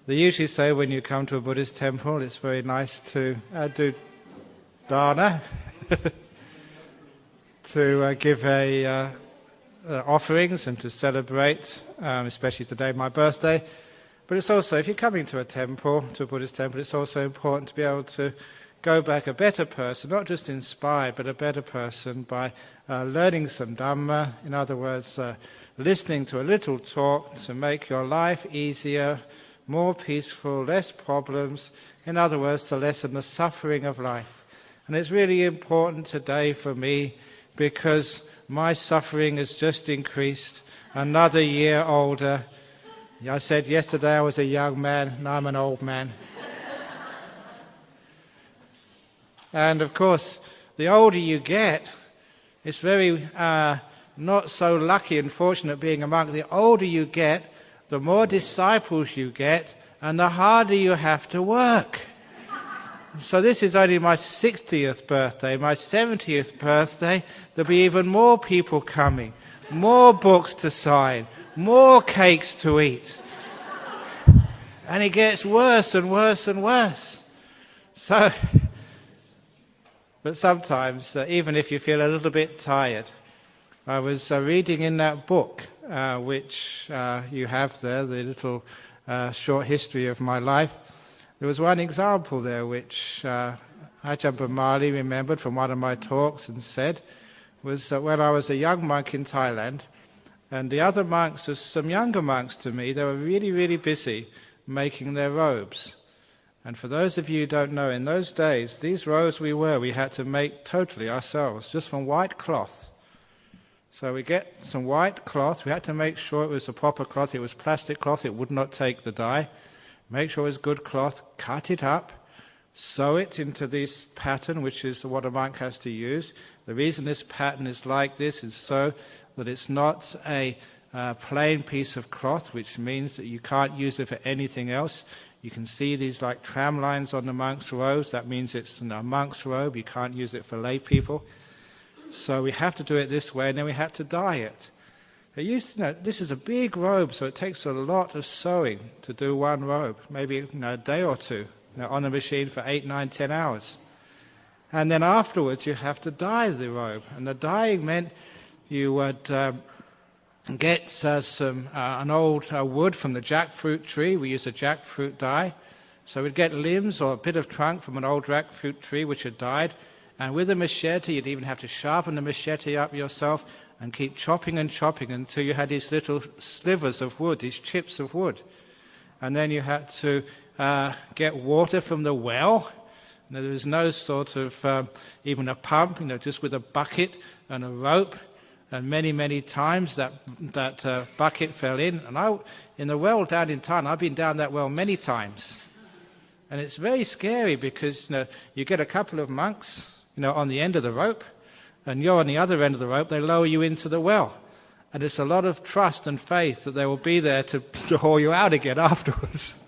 They usually say when you come to a Buddhist temple, it's very nice to do dana, to give offerings and to celebrate, especially today, my birthday. But it's also, if you're coming to a temple, to a Buddhist temple, it's also important to be able to go back a better person, not just inspired, but a better person by learning some Dhamma, in other words, listening to a little talk to make your life easier, more peaceful, less problems, in other words, to lessen the suffering of life. And it's really important today for me because my suffering has just increased, another year older. I said yesterday I was a young man, now I'm an old man. And of course, the older you get, it's very not so lucky and fortunate being a monk. The older you get, the more disciples you get, and the harder you have to work. So this is only my 60th birthday. My 70th birthday, there'll be even more people coming, more books to sign, more cakes to eat. And it gets worse and worse and worse. So, but sometimes, even if you feel a little bit tired, I was reading in that book, which you have there, the little short history of my life. There was one example there which Ajahn Brahmali remembered from one of my talks and said, was that when I was a young monk in Thailand, and the other monks, as some younger monks to me, they were really, really busy making their robes. And for those of you who don't know, in those days, these robes we had to make totally ourselves, just from white cloth. So we get some white cloth. We had to make sure it was a proper cloth. It was plastic cloth. It would not take the dye. Make sure it was good cloth. Cut it up. Sew it into this pattern, which is what a monk has to use. The reason this pattern is like this is so that it's not a plain piece of cloth, which means that you can't use it for anything else. You can see these like tram lines on the monks' robes. That means it's a monk's robe. You can't use it for lay people. So we have to do it this way, and then we have to dye it. This is a big robe, so it takes a lot of sewing to do one robe, maybe a day or two, on the machine for 8, 9, 10 hours. And then afterwards you have to dye the robe. And the dyeing meant you would get an old wood from the jackfruit tree. We use a jackfruit dye. So we'd get limbs or a bit of trunk from an old jackfruit tree which had died. And with a machete, you'd even have to sharpen the machete up yourself and keep chopping and chopping until you had these little slivers of wood, these chips of wood. And then you had to get water from the well. There was no sort of even a pump, just with a bucket and a rope. And many, many times that bucket fell in. And in the well down in Thailand, I've been down that well many times. And it's very scary because you get a couple of monks on the end of the rope, and you're on the other end of the rope. They lower you into the well. And it's a lot of trust and faith that they will be there to haul you out again afterwards.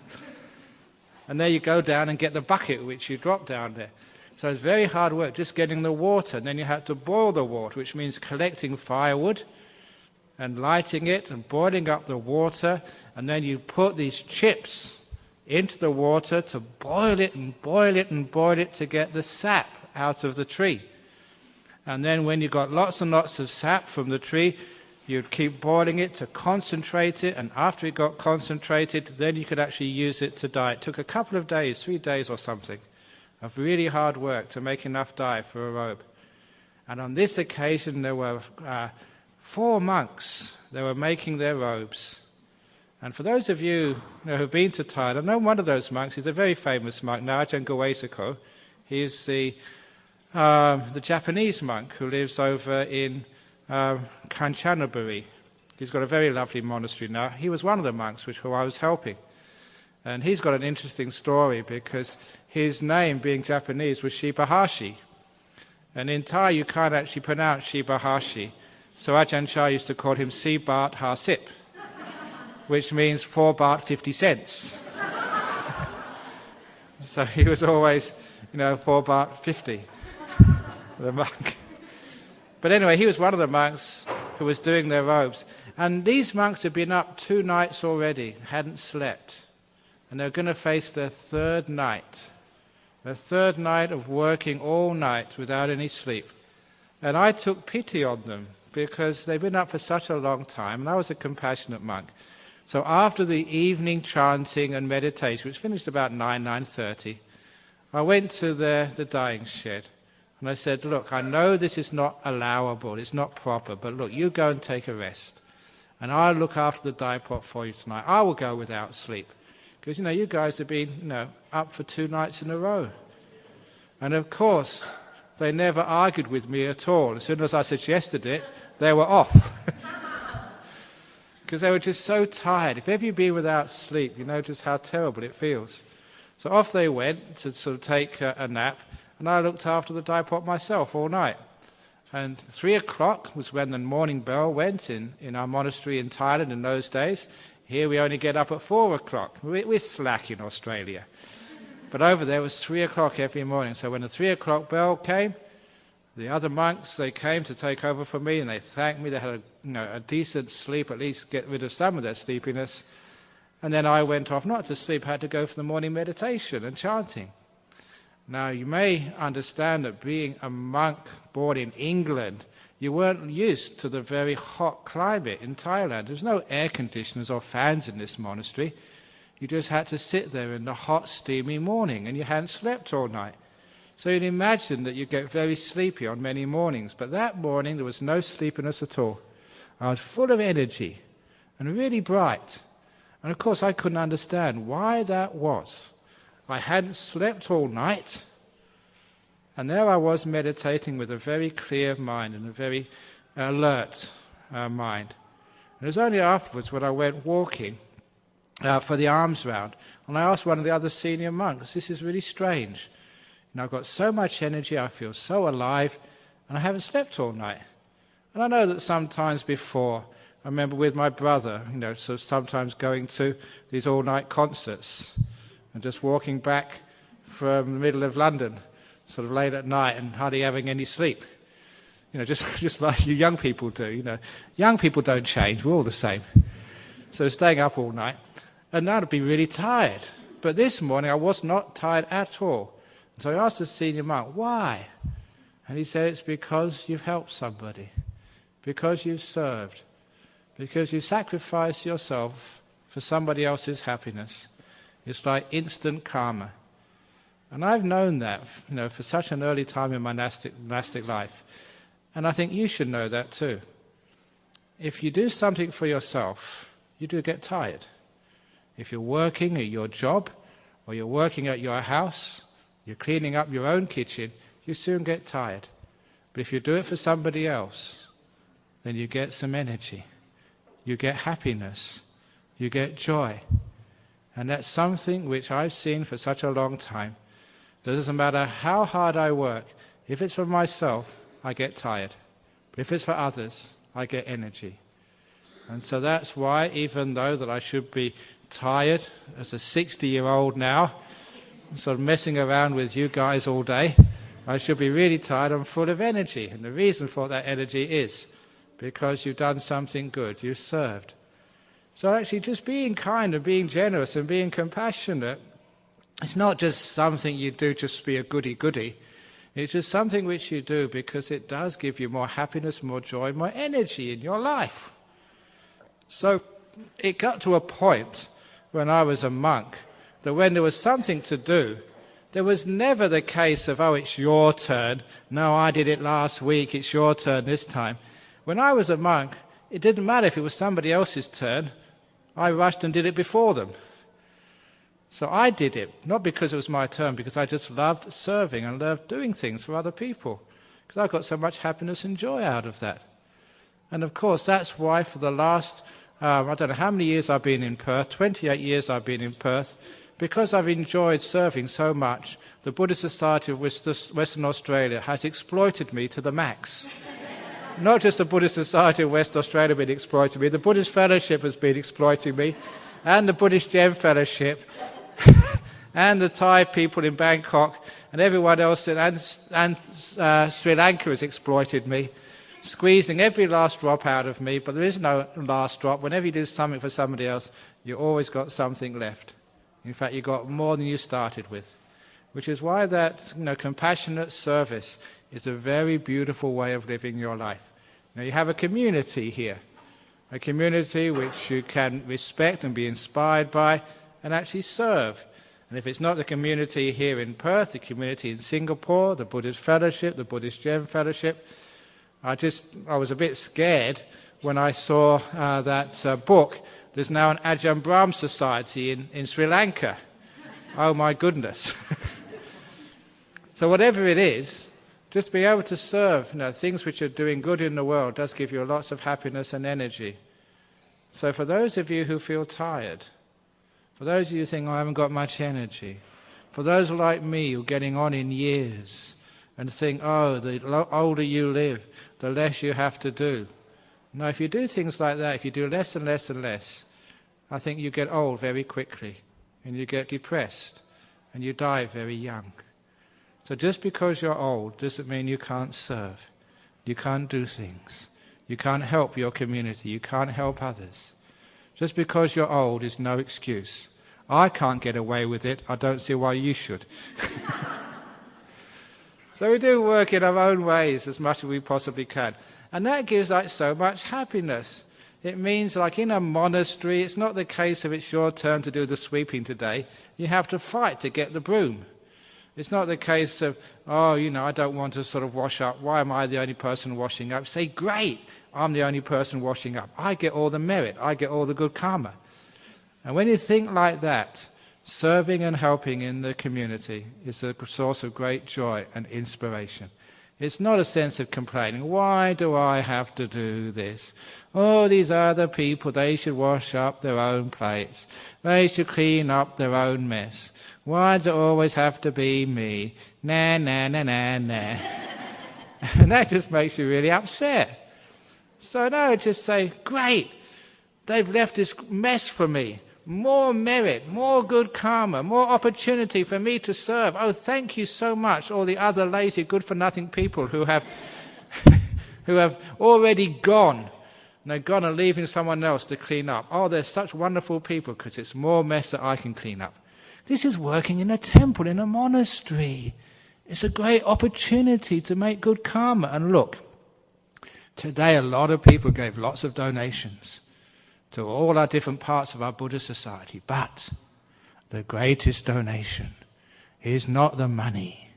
And there you go down and get the bucket which you dropped down there. So it's very hard work just getting the water. And then you have to boil the water, which means collecting firewood and lighting it and boiling up the water. And then you put these chips into the water to boil it and boil it and boil it to get the sap out of the tree. And then when you got lots and lots of sap from the tree, you'd keep boiling it to concentrate it, and after it got concentrated, then you could actually use it to dye. It took a couple of days, 3 days or something, of really hard work to make enough dye for a robe. And on this occasion there were 4 monks that were making their robes. And for those of you who've been to Thailand, I know one of those monks. He's a very famous monk, Ajahn Gawesako. He's the Japanese monk who lives over in Kanchanaburi. He's got a very lovely monastery now. He was one of the monks who I was helping. And he's got an interesting story because his name, being Japanese, was Shibahashi. And in Thai you can't actually pronounce Shibahashi. So Ajahn Chah used to call him Sibat Hasip, which means 4 baht 50 cents. So he was always, 4 baht 50. The monk. But anyway, he was one of the monks who was doing their robes. And these monks had been up 2 nights already, hadn't slept. and they're going to face their third night of working all night without any sleep. And I took pity on them because they've been up for such a long time, and I was a compassionate monk. So after the evening chanting and meditation, which finished about 9:30, I went to the dying shed, and I said, look, I know this is not allowable, it's not proper, but look, you go and take a rest, and I'll look after the dye pot for you tonight. I will go without sleep, because, you guys have been, up for 2 nights in a row. And of course, they never argued with me at all. As soon as I suggested it, they were off. Because they were just so tired. If ever you've been without sleep, you know just how terrible it feels. So off they went to sort of take a nap, and I looked after the dye pot myself all night. And 3 o'clock was when the morning bell went in our monastery in Thailand in those days. Here we only get up at 4 o'clock. We're slack in Australia. But over there it was 3 o'clock every morning. So when the 3 o'clock bell came, the other monks, they came to take over for me, and they thanked me. They had a decent sleep, at least get rid of some of their sleepiness. And then I went off, not to sleep, had to go for the morning meditation and chanting. Now, you may understand that being a monk born in England, you weren't used to the very hot climate in Thailand. There was no air conditioners or fans in this monastery. You just had to sit there in the hot, steamy morning, and you hadn't slept all night. So you'd imagine that you'd get very sleepy on many mornings. But that morning, there was no sleepiness at all. I was full of energy and really bright. And of course, I couldn't understand why that was. I hadn't slept all night, and there I was meditating with a very clear mind and a very alert mind. And it was only afterwards when I went walking for the alms round, and I asked one of the other senior monks, this is really strange. I've got so much energy, I feel so alive, and I haven't slept all night. And I know that sometimes before, I remember with my brother, so sometimes going to these all-night concerts and just walking back from the middle of London, sort of late at night and hardly having any sleep. Just like you young people do. Young people don't change, we're all the same. So staying up all night, and that would be really tired. But this morning I was not tired at all. So I asked the senior monk, why? And he said, it's because you've helped somebody, because you've served, because you sacrificed yourself for somebody else's happiness. It's like instant karma. And I've known that, for such an early time in my monastic life. And I think you should know that too. If you do something for yourself, you do get tired. If you're working at your job, or you're working at your house, you're cleaning up your own kitchen, you soon get tired. But if you do it for somebody else, then you get some energy. You get happiness. You get joy. And that's something which I've seen for such a long time. It doesn't matter how hard I work. If it's for myself, I get tired. But if it's for others, I get energy. And so that's why, even though that I should be tired as a 60-year-old now, sort of messing around with you guys all day, I should be really tired. I'm full of energy. And the reason for that energy is because you've done something good. You've served. So actually just being kind and being generous and being compassionate, it's not just something you do just to be a goody-goody. It's just something which you do because it does give you more happiness, more joy, more energy in your life. So it got to a point when I was a monk that when there was something to do, there was never the case of, oh, it's your turn. No, I did it last week. It's your turn this time. When I was a monk, it didn't matter if it was somebody else's turn. I rushed and did it before them. So I did it, not because it was my turn, because I just loved serving and loved doing things for other people, because I got so much happiness and joy out of that. And of course, that's why for the last, I don't know how many years I've been in Perth, 28 years I've been in Perth, because I've enjoyed serving so much, the Buddhist Society of Western Australia has exploited me to the max. Not just the Buddhist Society of West Australia has been exploiting me, the Buddhist Fellowship has been exploiting me, and the Buddhist Gem Fellowship, and the Thai people in Bangkok, and everyone else, and Sri Lanka has exploited me, squeezing every last drop out of me, but there is no last drop. Whenever you do something for somebody else, you always got something left. In fact, you got more than you started with. Which is why that compassionate service is a very beautiful way of living your life. Now you have a community here, a community which you can respect and be inspired by and actually serve. And if it's not the community here in Perth, the community in Singapore, the Buddhist Fellowship, the Buddhist Gem Fellowship, I was a bit scared when I saw that book. There's now an Ajahn Brahm Society in Sri Lanka. Oh my goodness. So whatever it is, just be able to serve things which are doing good in the world does give you lots of happiness and energy. So for those of you who feel tired, for those of you who think, I haven't got much energy, for those like me who are getting on in years and think, the older you live, the less you have to do. Now, if you do things like that, if you do less and less and less, I think you get old very quickly and you get depressed and you die very young. So just because you're old doesn't mean you can't serve. You can't do things. You can't help your community. You can't help others. Just because you're old is no excuse. I can't get away with it. I don't see why you should. So we do work in our own ways as much as we possibly can. And that gives so much happiness. It means in a monastery, it's not the case of it's your turn to do the sweeping today. You have to fight to get the broom. It's not the case of, I don't want to sort of wash up. Why am I the only person washing up? Say, great, I'm the only person washing up. I get all the merit. I get all the good karma. And when you think like that, serving and helping in the community is a source of great joy and inspiration. It's not a sense of complaining. Why do I have to do this? These other people, they should wash up their own plates. They should clean up their own mess. Why does it always have to be me? Nah, nah, nah, nah, nah. And that just makes you really upset. So no, just say, great, they've left this mess for me. More merit, more good karma, more opportunity for me to serve. Oh, thank you so much, all the other lazy, good-for-nothing people who have already gone. And they're gone and leaving someone else to clean up. Oh, they're such wonderful people because it's more mess that I can clean up. This is working in a temple, in a monastery. It's a great opportunity to make good karma. And look, today a lot of people gave lots of donations to all our different parts of our Buddhist society. But the greatest donation is not the money.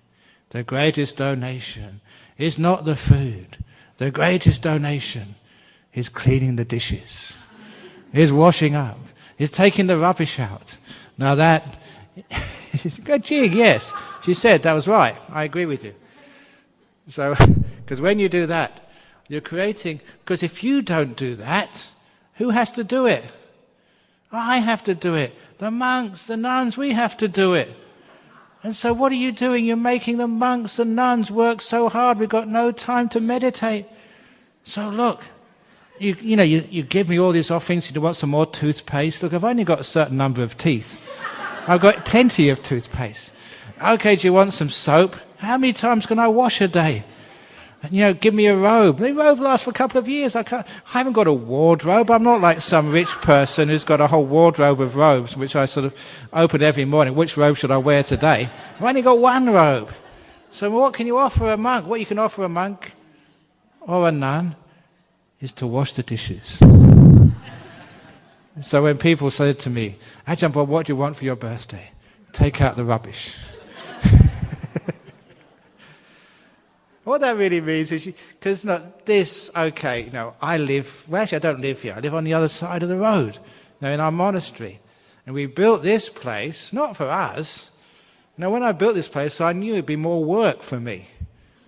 The greatest donation is not the food. The greatest donation is cleaning the dishes, is washing up, is taking the rubbish out. Now that, good jig, yes. She said that was right. I agree with you. So, because when you do that, you're creating, because if you don't do that, who has to do it? I have to do it. The monks, the nuns, we have to do it. And so what are you doing? You're making the monks and nuns work so hard, we've got no time to meditate. So look, you give me all these offerings, you want some more toothpaste. Look, I've only got a certain number of teeth. I've got plenty of toothpaste. Okay, do you want some soap? How many times can I wash a day? And, give me a robe. The robe lasts for a couple of years. I haven't got a wardrobe. I'm not like some rich person who's got a whole wardrobe of robes, which I sort of open every morning. Which robe should I wear today? I've only got one robe. So what can you offer a monk? What you can offer a monk or a nun is to wash the dishes. So when people said to me, Ajahn Bob, what do you want for your birthday? Take out the rubbish. What that really means is, because I live, well actually I don't live here, I live on the other side of the road, in our monastery. And we built this place, not for us. When I built this place, I knew it'd be more work for me.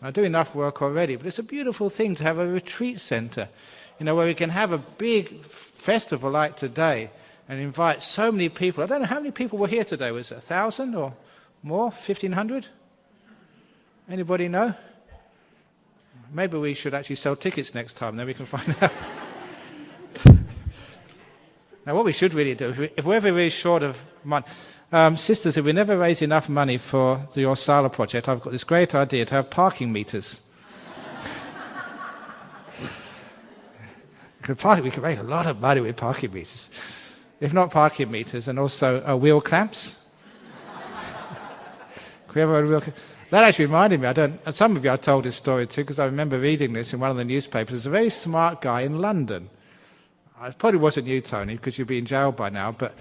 I do enough work already, but it's a beautiful thing to have a retreat centre, where we can have a big festival like today and invite so many people. I don't know how many people were here today. Was it 1,000 or more? 1,500? Anybody know? Maybe we should actually sell tickets next time, then we can find out. Now, what we should really do, if we're ever really short of money, sisters, if we never raise enough money for the Orsala project, I've got this great idea to have parking meters. We can make a lot of money with parking meters. if not parking meters, and also wheel clamps. Can we have a wheel clamp? That actually reminded me, and some of you I told this story to, because I remember reading this in one of the newspapers. There's a very smart guy in London. It probably wasn't you, Tony, because you'd be in jail by now, but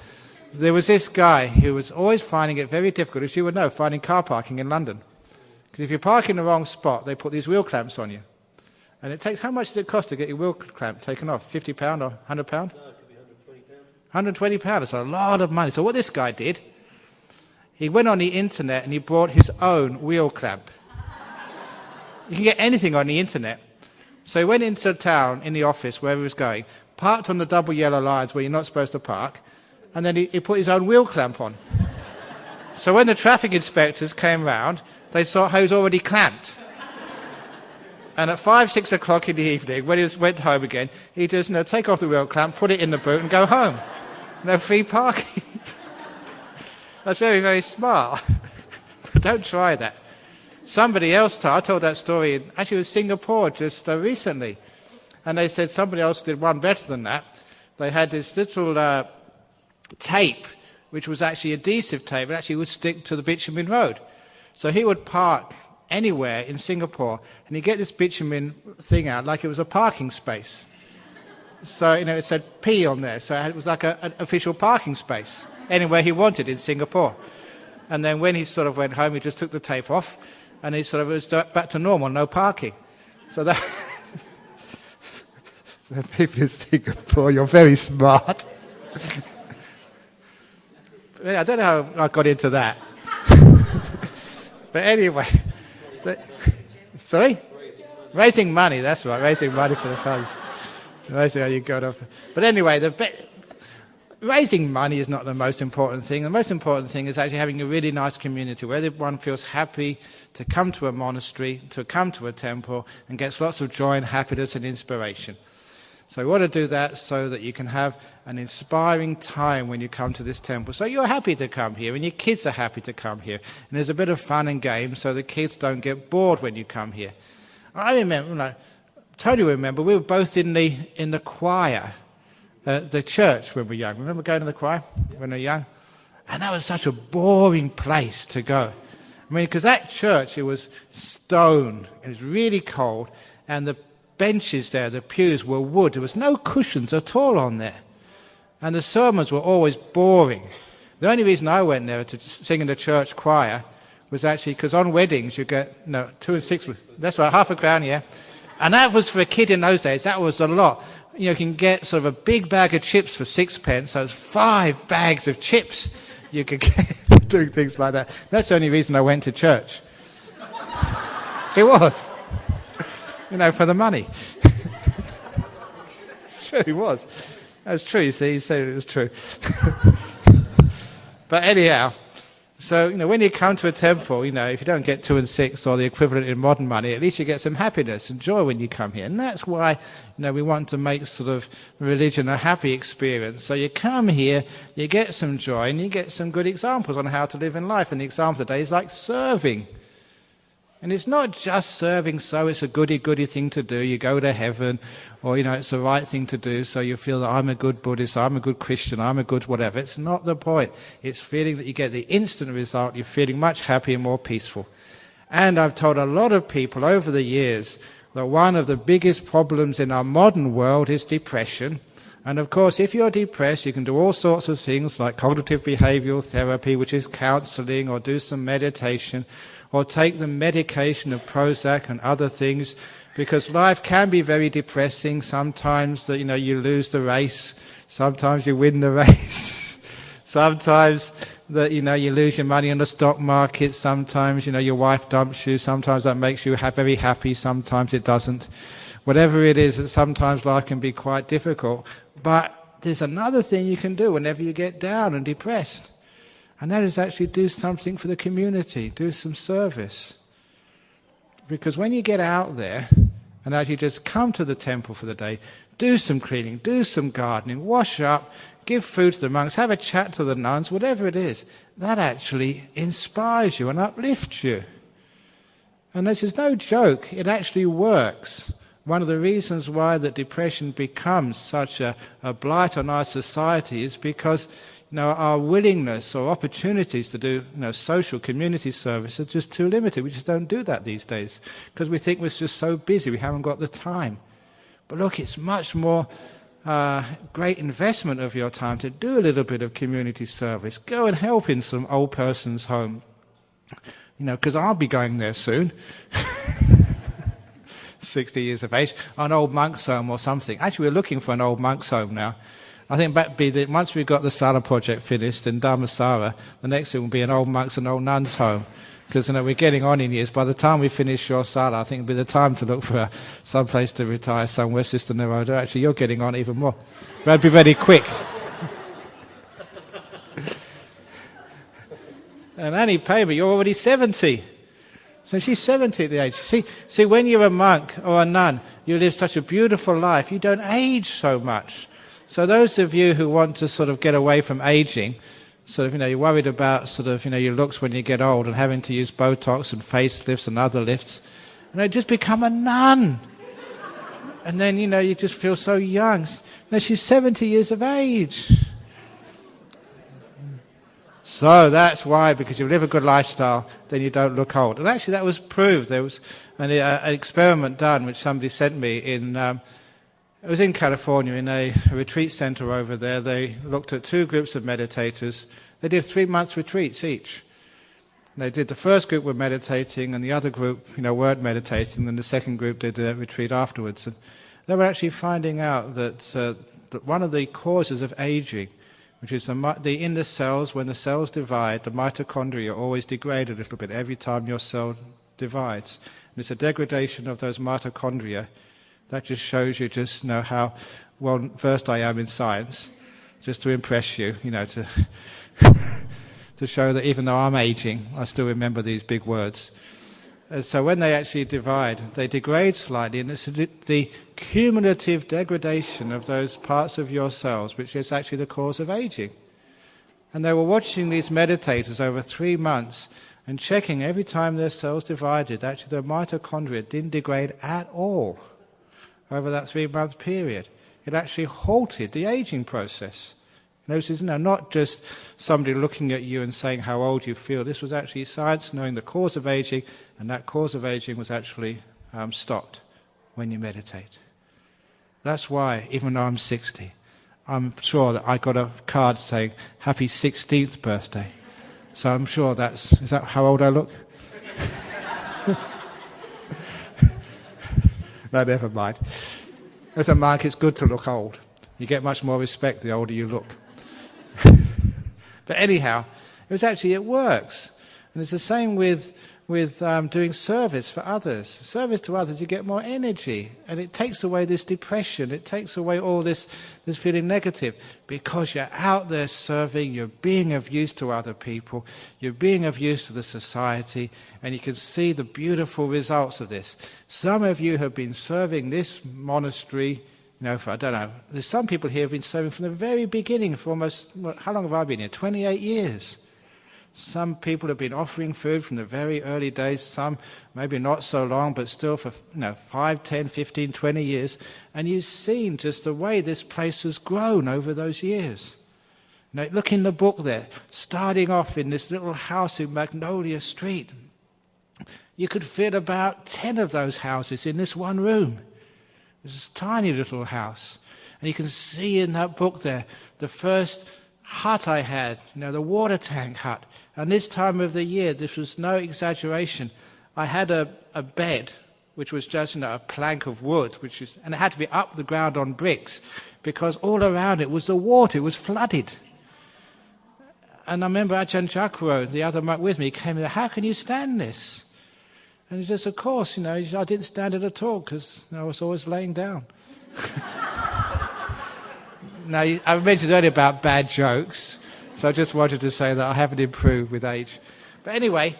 there was this guy who was always finding it very difficult, as you would know, finding car parking in London. Because if you park in the wrong spot, they put these wheel clamps on you. And it takes, how much does it cost to get your wheel clamp taken off? £50 or £100? No, it could be £120. £120, that's a lot of money. So what this guy did, he went on the internet and he bought his own wheel clamp. You can get anything on the internet. So he went into town, in the office, wherever he was going, parked on the double yellow lines where you're not supposed to park, and then he put his own wheel clamp on. So when the traffic inspectors came round, they saw how he was already clamped. And at 5, 6 o'clock in the evening, when he went home again, he just take off the wheel clamp, put it in the boot and go home. No free parking. That's very, very smart. But don't try that. Somebody else, I told that story, actually it was Singapore just recently. And they said somebody else did one better than that. They had this little tape, which was actually adhesive tape, and actually would stick to the bitumen road. So he would park anywhere in Singapore, and he'd get this bitumen thing out like it was a parking space. So, it said P on there, so it was like an official parking space, anywhere he wanted in Singapore. And then when he sort of went home, he just took the tape off, and he sort of was back to normal, no parking. So that... so people in Singapore, you're very smart. I don't know how I got into that. But anyway... Sorry? Raising money, that's right, raising money for the funds. That's how you got off. But anyway, raising money is not the most important thing. The most important thing is actually having a really nice community where everyone feels happy to come to a monastery, to come to a temple, and gets lots of joy and happiness and inspiration. So we want to do that so that you can have an inspiring time when you come to this temple. So you're happy to come here, and your kids are happy to come here. And there's a bit of fun and games so the kids don't get bored when you come here. I remember, Tony remember, we were both in the choir at the church when we were young. Remember going to the choir when we were young? And that was such a boring place to go. I mean, because that church, it was stone. It was really cold, and the benches there, the pews were wood. There was no cushions at all on there. And the sermons were always boring. The only reason I went there to sing in the church choir was actually because on weddings you get, 2 and 6, that's right, £half, yeah. And that was, for a kid in those days, that was a lot. You can get sort of a big bag of chips for 6p, so it's 5 bags of chips you could get for doing things like that. That's the only reason I went to church. It was. For the money. It's true, it was. That's true, you see, you said it was true. But anyhow, so, when you come to a temple, if you don't get 2 and 6 or the equivalent in modern money, at least you get some happiness and joy when you come here. And that's why, we want to make sort of religion a happy experience. So you come here, you get some joy, and you get some good examples on how to live in life. And the example today is like serving. And it's not just serving so it's a goody-goody thing to do. You go to heaven, or, it's the right thing to do, so you feel that I'm a good Buddhist, I'm a good Christian, I'm a good whatever. It's not the point. It's feeling that you get the instant result. You're feeling much happier and more peaceful. And I've told a lot of people over the years that one of the biggest problems in our modern world is depression. And of course, if you're depressed, you can do all sorts of things like cognitive behavioral therapy, which is counseling, or do some meditation, or take the medication of Prozac and other things, because life can be very depressing. Sometimes that you lose the race, sometimes you win the race, sometimes that you lose your money on the stock market, sometimes your wife dumps you, sometimes that makes you very happy, sometimes it doesn't. Whatever it is, sometimes life can be quite difficult. But there's another thing you can do whenever you get down and depressed. And that is actually do something for the community, do some service. Because when you get out there and actually just come to the temple for the day, do some cleaning, do some gardening, wash up, give food to the monks, have a chat to the nuns, whatever it is, that actually inspires you and uplifts you. And this is no joke, it actually works. One of the reasons why that depression becomes such a blight on our society is because our willingness or opportunities to do social community service are just too limited. We just don't do that these days because we think we're just so busy we haven't got the time. But look, it's much more great investment of your time to do a little bit of community service. Go and help in some old person's home. Because I'll be going there soon. 60 years of age, an old monk's home or something. Actually, we're looking for an old monk's home now. I think once we've got the Sala project finished in Dharmasara, the next thing will be an old monk's and old nun's home. Because we're getting on in years. By the time we finish your Sala, I think it'll be the time to look for some place to retire somewhere, Sister Naroda. Actually, you're getting on even more. But it'll be very quick. And Annie Paymer, you're already 70. So she's 70 at the age. See, when you're a monk or a nun, you live such a beautiful life. You don't age so much. So those of you who want to sort of get away from aging, you're worried about your looks when you get old and having to use Botox and facelifts and other lifts, just become a nun. And then, you just feel so young. She's 70 years of age. So that's why, because you live a good lifestyle, then you don't look old. And actually that was proved. There was an experiment done, which somebody sent me it was in California, in a retreat center over there. They looked at 2 groups of meditators. They did 3-month retreats each. They did the first group were meditating, and the other group, weren't meditating, and the second group did a retreat afterwards. And they were actually finding out that one of the causes of aging, which is in the cells, when the cells divide, the mitochondria always degrade a little bit every time your cell divides. And it's a degradation of those mitochondria. That just shows you just how well versed I am in science, just to impress you, to to show that even though I'm aging, I still remember these big words. So when they actually divide, they degrade slightly, and it's the cumulative degradation of those parts of your cells which is actually the cause of aging. And they were watching these meditators over 3 months and checking every time their cells divided, actually their mitochondria didn't degrade at all over that 3-month period. It actually halted the aging process. This is not just somebody looking at you and saying how old you feel. This was actually science knowing the cause of aging, and that cause of aging was actually stopped when you meditate. That's why, even though I'm 60, I'm sure that I got a card saying, Happy 16th birthday. So I'm sure is that how old I look? No, never mind. As a monk, it's good to look old. You get much more respect the older you look. But anyhow, it works. And it's the same with doing service for others. Service to others, you get more energy. And it takes away this depression. It takes away all this feeling negative. Because you're out there serving, you're being of use to other people, you're being of use to the society, and you can see the beautiful results of this. Some of you have been serving this monastery for, I don't know, there's some people here who have been serving from the very beginning for almost, how long have I been here? 28 years. Some people have been offering food from the very early days, some maybe not so long, but still for 5, 10, 15, 20 years. And you've seen just the way this place has grown over those years. Look in the book there, starting off in this little house in Magnolia Street. You could fit about 10 of those houses in this one room. This tiny little house. And you can see in that book there, the first hut I had, the water tank hut. And this time of the year, this was no exaggeration, I had a bed, which was just a plank of wood, and it had to be up the ground on bricks, because all around it was the water, it was flooded. And I remember Ajahn Chakro, the other monk with me, came in, how can you stand this? And he says, of course, I didn't stand it at all because I was always laying down. Now, I mentioned earlier about bad jokes, so I just wanted to say that I haven't improved with age. But anyway,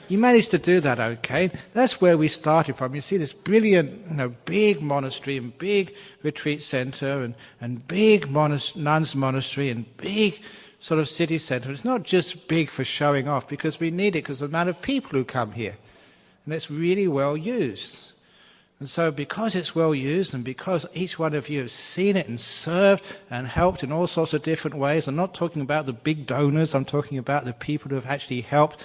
you managed to do that okay. That's where we started from. You see this brilliant, big monastery and big retreat center and big nuns monastery and big sort of city centre. It's not just big for showing off, because we need it because of the amount of people who come here. And it's really well used. And so because it's well used and because each one of you has seen it and served and helped in all sorts of different ways, I'm not talking about the big donors, I'm talking about the people who have actually helped,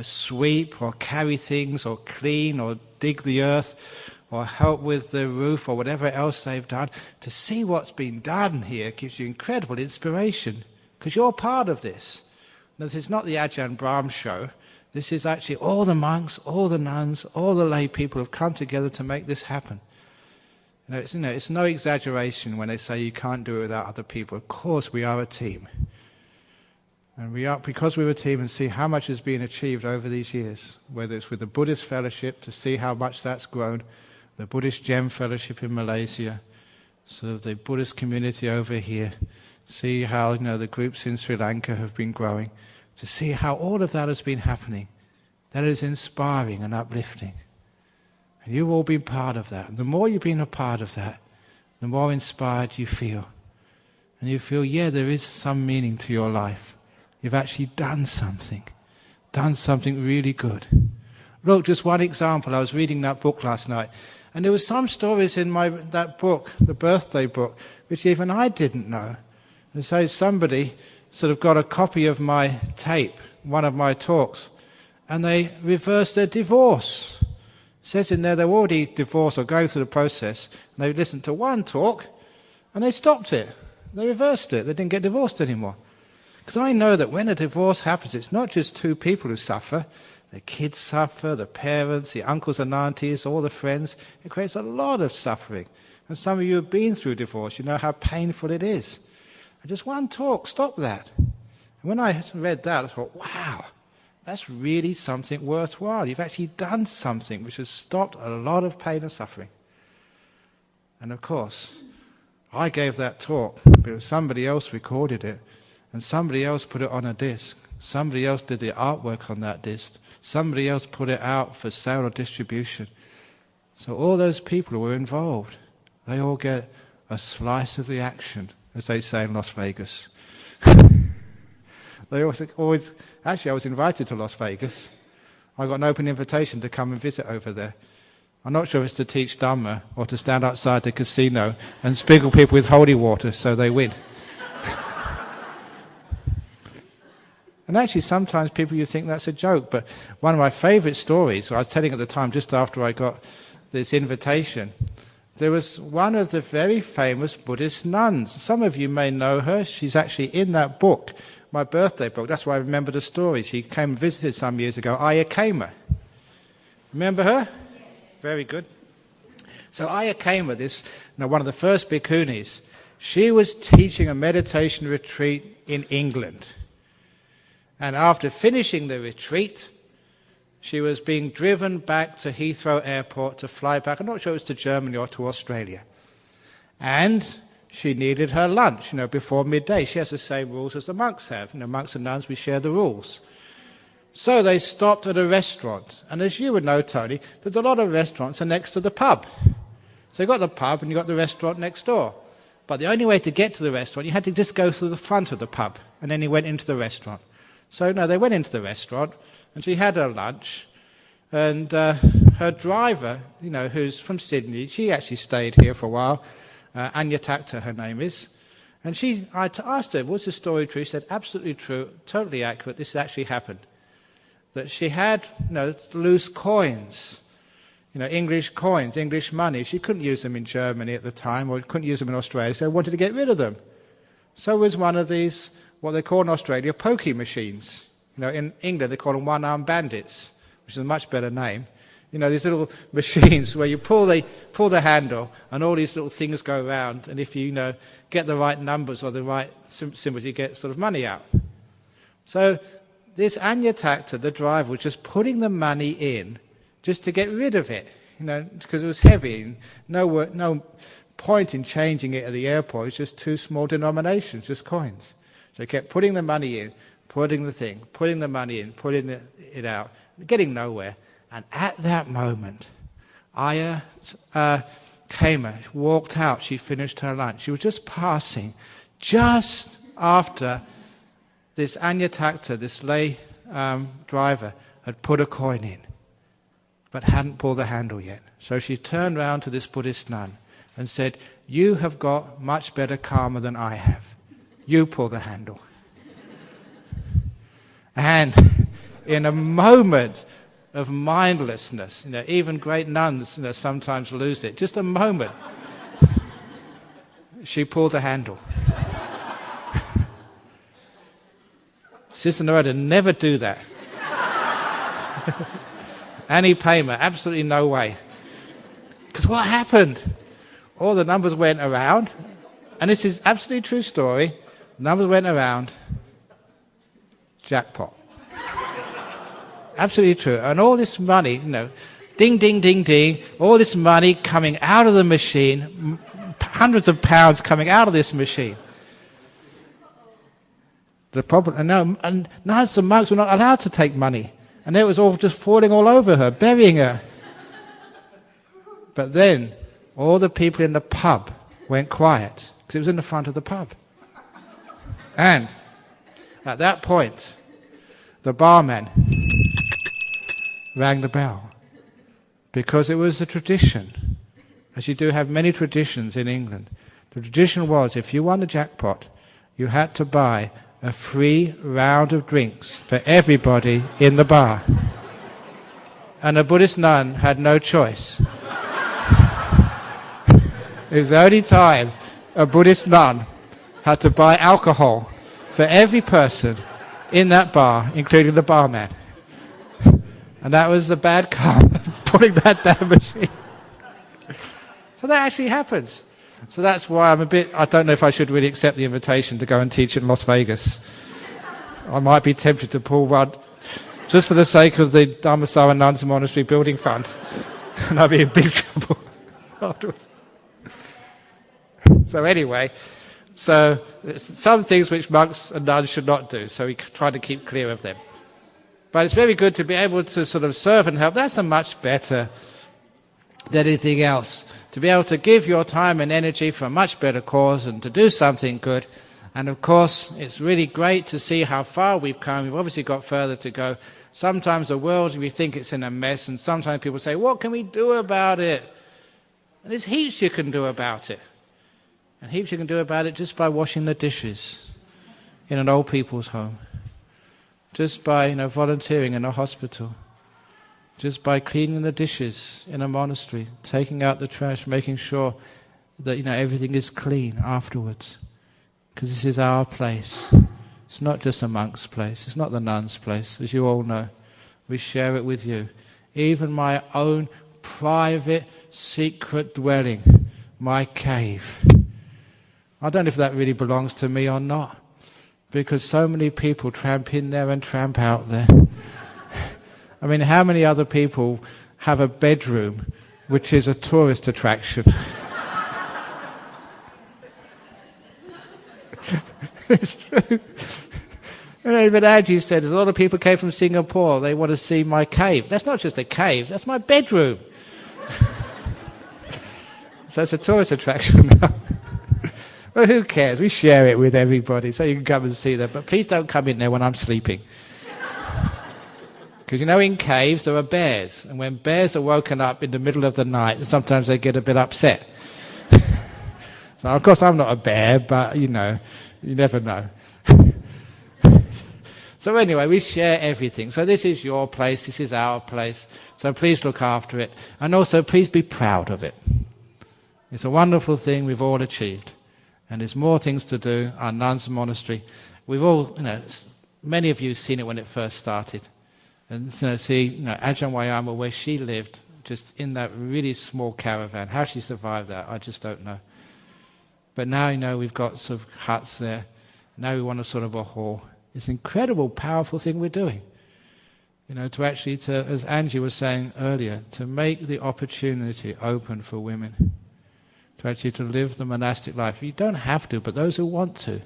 sweep or carry things or clean or dig the earth or help with the roof or whatever else they've done. To see what's been done here gives you incredible inspiration because you're part of this. Now, this is not the Ajahn Brahm show. This is actually all the monks, all the nuns, all the lay people have come together to make this happen. It's no exaggeration when they say you can't do it without other people. Of course, we are a team. And we are, because we're a team, and see how much has been achieved over these years, whether it's with the Buddhist Fellowship, to see how much that's grown, the Buddhist Gem Fellowship in Malaysia, sort of the Buddhist community over here, see how the groups in Sri Lanka have been growing, to see how all of that has been happening. That is inspiring and uplifting. And you've all been part of that. And the more you've been a part of that, the more inspired you feel. And you feel, there is some meaning to your life. You've actually done something really good. Look, just one example. I was reading that book last night, and there were some stories in that book, the birthday book, which even I didn't know. And so somebody sort of got a copy of my tape, one of my talks, and they reversed their divorce. It says in there they were already divorced or going through the process, and they listened to one talk, and they stopped it. They reversed it. They didn't get divorced anymore. Because I know that when a divorce happens, it's not just two people who suffer. The kids suffer, the parents, the uncles and aunties, all the friends. It creates a lot of suffering. And some of you have been through divorce. You know how painful it is. And just one talk stopped that. And when I read that, I thought, wow, that's really something worthwhile. You've actually done something which has stopped a lot of pain and suffering. And of course, I gave that talk because somebody else recorded it. And somebody else put it on a disc. Somebody else did the artwork on that disc. Somebody else put it out for sale or distribution. So all those people who were involved, they all get a slice of the action, as they say in Las Vegas. They always, actually I was invited to Las Vegas. I got an open invitation to come and visit over there. I'm not sure if it's to teach Dhamma or to stand outside the casino and sprinkle people with holy water so they win. And actually, sometimes you think that's a joke, but one of my favourite stories, I was telling at the time, just after I got this invitation, there was one of the very famous Buddhist nuns. Some of you may know her. She's actually in that book, my birthday book. That's why I remember the story. She came and visited some years ago, Ayya Khema. Remember her? Yes. Very good. So Ayya Khema, one of the first bhikkhunis, she was teaching a meditation retreat in England. And after finishing the retreat, she was being driven back to Heathrow Airport to fly back. I'm not sure it was to Germany or to Australia. And she needed her lunch, before midday. She has the same rules as the monks have. Monks and nuns, we share the rules. So they stopped at a restaurant. And as you would know, Tony, there's a lot of restaurants are next to the pub. So you've got the pub and you've got the restaurant next door. But the only way to get to the restaurant, you had to just go through the front of the pub. And then you went into the restaurant. So, they went into the restaurant, and she had her lunch, and her driver, who's from Sydney, she actually stayed here for a while, Anya Takta, her name is, and I asked her, was the story true? She said, absolutely true, totally accurate, this actually happened. That she had, loose coins, English coins, English money. She couldn't use them in Germany at the time, or couldn't use them in Australia, so wanted to get rid of them. So was one of these, what they call in Australia, pokey machines. In England they call them one-armed bandits, which is a much better name. These little machines where you pull the handle and all these little things go around, and if you get the right numbers or the right symbols, you get sort of money out. So this Anya Takta, the driver, was just putting the money in just to get rid of it, because it was heavy. And no point in changing it at the airport. It's just two small denominations, just coins. So he kept putting the money in, putting the money in, putting it out, getting nowhere. And at that moment, Ayya Khema walked out. She finished her lunch. She was just passing just after this Anya Takta, this lay driver, had put a coin in. but hadn't pulled the handle yet. So she turned round to this Buddhist nun and said, "You have got much better karma than I have. You pull the handle." And in a moment of mindlessness, even great nuns sometimes lose it, just a moment, she pulled the handle. Sister Narada, never do that. Annie Paymer, absolutely no way. Because what happened? All the numbers went around, and this is absolutely true story. Numbers went around, jackpot. Absolutely true. And all this money, ding, ding, ding, ding, all this money coming out of the machine, hundreds of pounds coming out of this machine. The problem, and nuns and monks were not allowed to take money. And it was all just falling all over her, burying her. But then, all the people in the pub went quiet, because it was in the front of the pub. And at that point, the barman rang the bell, because it was a tradition, as you do have many traditions in England. The tradition was, if you won the jackpot, you had to buy a free round of drinks for everybody in the bar. And a Buddhist nun had no choice. It was the only time a Buddhist nun had to buy alcohol for every person in that bar, including the barman. And that was the bad karma of pulling that damn machine. So that actually happens. So that's why I don't know if I should really accept the invitation to go and teach in Las Vegas. I might be tempted to pull one just for the sake of the Dharmasara Nuns Monastery Building Fund. And I'll be in big trouble afterwards. So anyway, some things which monks and nuns should not do, so we try to keep clear of them. But it's very good to be able to sort of serve and help. That's a much better than anything else. To be able to give your time and energy for a much better cause and to do something good. And of course, it's really great to see how far we've come. We've obviously got further to go. Sometimes the world, we think it's in a mess, and sometimes people say, what can we do about it? And there's heaps you can do about it. And heaps you can do about it just by washing the dishes in an old people's home. Just by volunteering in a hospital. Just by cleaning the dishes in a monastery, taking out the trash, making sure that everything is clean afterwards. Because this is our place. It's not just a monk's place. It's not the nun's place, as you all know. We share it with you. Even my own private, secret dwelling, my cave. I don't know if that really belongs to me or not, because so many people tramp in there and tramp out there. I mean, how many other people have a bedroom which is a tourist attraction? It's true. Even Angie said, there's a lot of people came from Singapore, they want to see my cave. That's not just a cave, that's my bedroom. So it's a tourist attraction now. Well, who cares? We share it with everybody, so you can come and see them. But please don't come in there when I'm sleeping. Because in caves there are bears, and when bears are woken up in the middle of the night, sometimes they get a bit upset. So of course I'm not a bear, but you never know. So anyway, we share everything. So this is your place, this is our place. So please look after it, and also please be proud of it. It's a wonderful thing we've all achieved, and there's more things to do. Our nuns monastery, we've all, many of you have seen it when it first started. And see, Ajahn Wayama, where she lived, just in that really small caravan. How she survived that, I just don't know. But now, we've got sort of huts there. Now we want a sort of a hall. It's an incredible, powerful thing we're doing. As Angie was saying earlier, to make the opportunity open for women. To live the monastic life. You don't have to, but those who want to.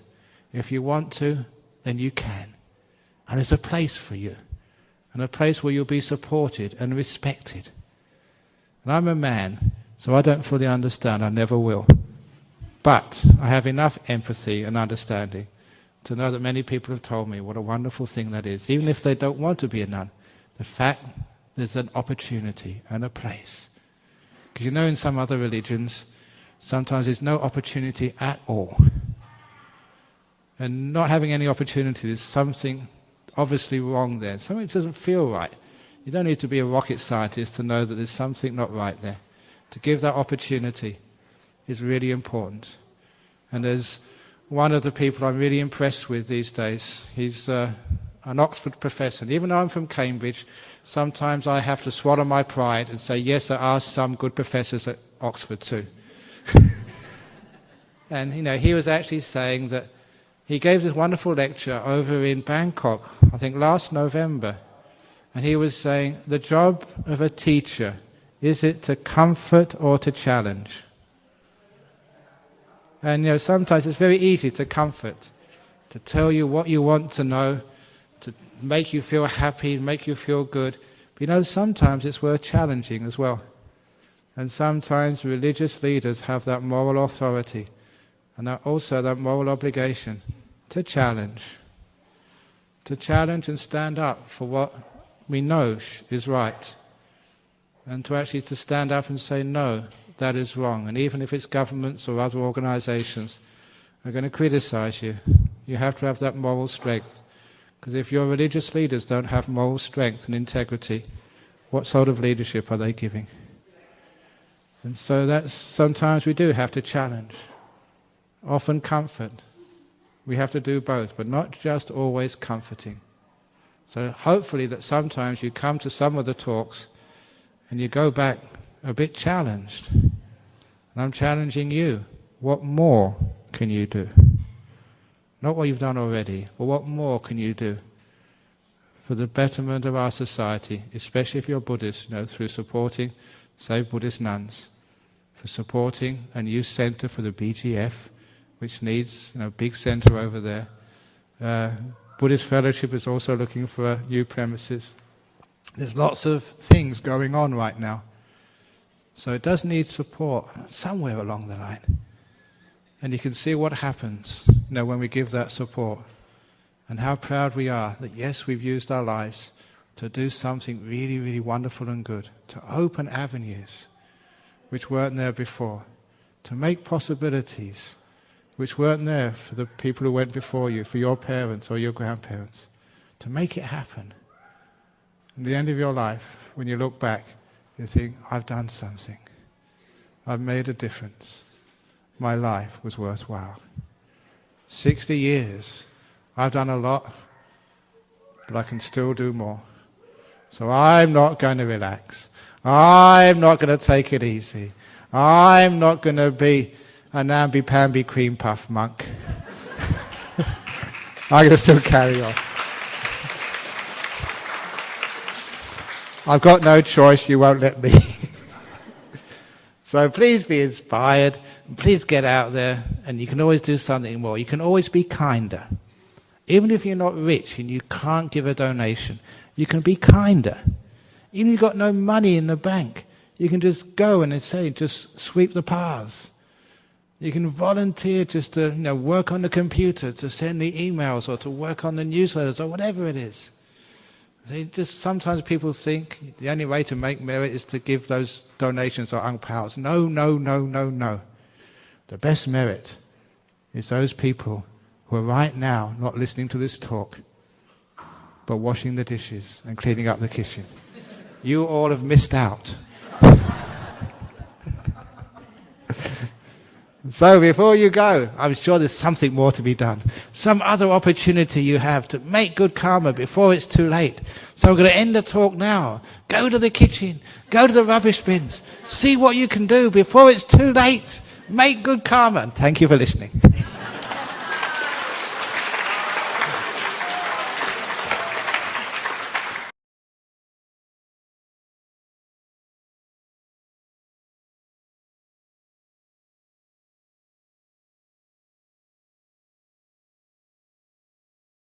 If you want to, then you can. And there's a place for you. And a place where you'll be supported and respected. And I'm a man, so I don't fully understand. I never will. But I have enough empathy and understanding to know that many people have told me what a wonderful thing that is. Even if they don't want to be a nun, the fact there's an opportunity and a place. Because you know, in some other religions, sometimes there's no opportunity at all. And not having any opportunity, there's something obviously wrong there. Something doesn't feel right. You don't need to be a rocket scientist to know that there's something not right there. To give that opportunity is really important. And there's one of the people I'm really impressed with these days. He's an Oxford professor. And even though I'm from Cambridge, sometimes I have to swallow my pride and say, yes, there are some good professors at Oxford too. And he was actually saying that he gave this wonderful lecture over in Bangkok, I think last November. And he was saying, the job of a teacher, is it to comfort or to challenge? And sometimes it's very easy to comfort, to tell you what you want to know, to make you feel happy, make you feel good. But sometimes it's worth challenging as well. And sometimes religious leaders have that moral authority and also that moral obligation to challenge and stand up for what we know is right, and to actually to stand up and say, no, that is wrong. And even if it's governments or other organizations are going to criticize you, you have to have that moral strength. Because if your religious leaders don't have moral strength and integrity, what sort of leadership are they giving? And so that's sometimes we do have to challenge, often comfort. We have to do both, but not just always comforting. So hopefully that sometimes you come to some of the talks and you go back a bit challenged. And I'm challenging you. What more can you do? Not what you've done already, but what more can you do for the betterment of our society, especially if you're Buddhist, through supporting, say, Buddhist nuns, for supporting a new centre for the BGF, which needs a big centre over there. Buddhist Fellowship is also looking for new premises. There's lots of things going on right now. So it does need support somewhere along the line. And you can see what happens when we give that support. And how proud we are that, yes, we've used our lives to do something really, really wonderful and good, to open avenues which weren't there before, to make possibilities which weren't there for the people who went before you, for your parents or your grandparents, to make it happen. At the end of your life, when you look back, you think, I've done something. I've made a difference. My life was worthwhile. 60 years, I've done a lot, but I can still do more. So I'm not going to relax. I'm not going to take it easy. I'm not going to be a namby-pamby cream puff monk. I'm going to still carry on. I've got no choice, you won't let me. So please be inspired, and please get out there, and you can always do something more. You can always be kinder. Even if you're not rich and you can't give a donation, you can be kinder. Even if you've got no money in the bank, you can just go and just sweep the paths. You can volunteer just to work on the computer, to send the emails, or to work on the newsletters, or whatever it is. Sometimes people think the only way to make merit is to give those donations or ang paos. No, no, no, no, no. The best merit is those people who are right now not listening to this talk, but washing the dishes and cleaning up the kitchen. You all have missed out. So before you go, I'm sure there's something more to be done. Some other opportunity you have to make good karma before it's too late. So we're going to end the talk now. Go to the kitchen. Go to the rubbish bins. See what you can do before it's too late. Make good karma. Thank you for listening.